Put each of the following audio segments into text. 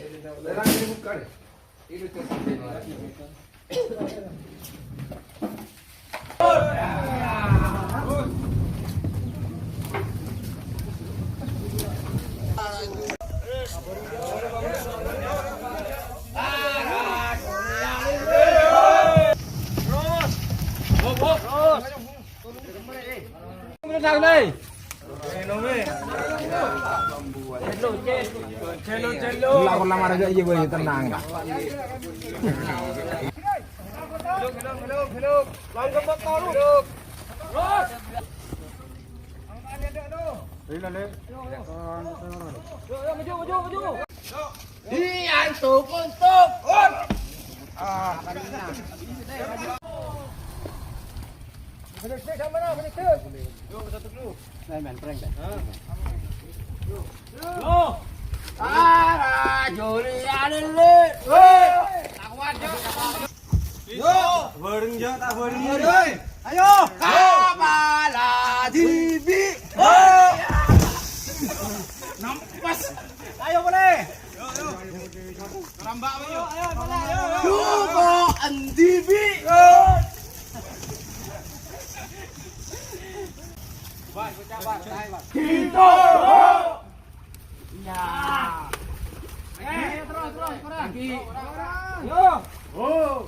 Lerang ini bukan. Ini terus. Lakon lamar aja iya gue tenang. Ayo, Kapala TV. Nampas. Ayo boleh. Rambak ayo. Cuko NTV. Kita. Ya. Terus. Kaki. Yo. Oh.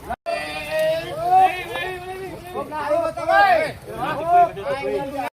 Ayo,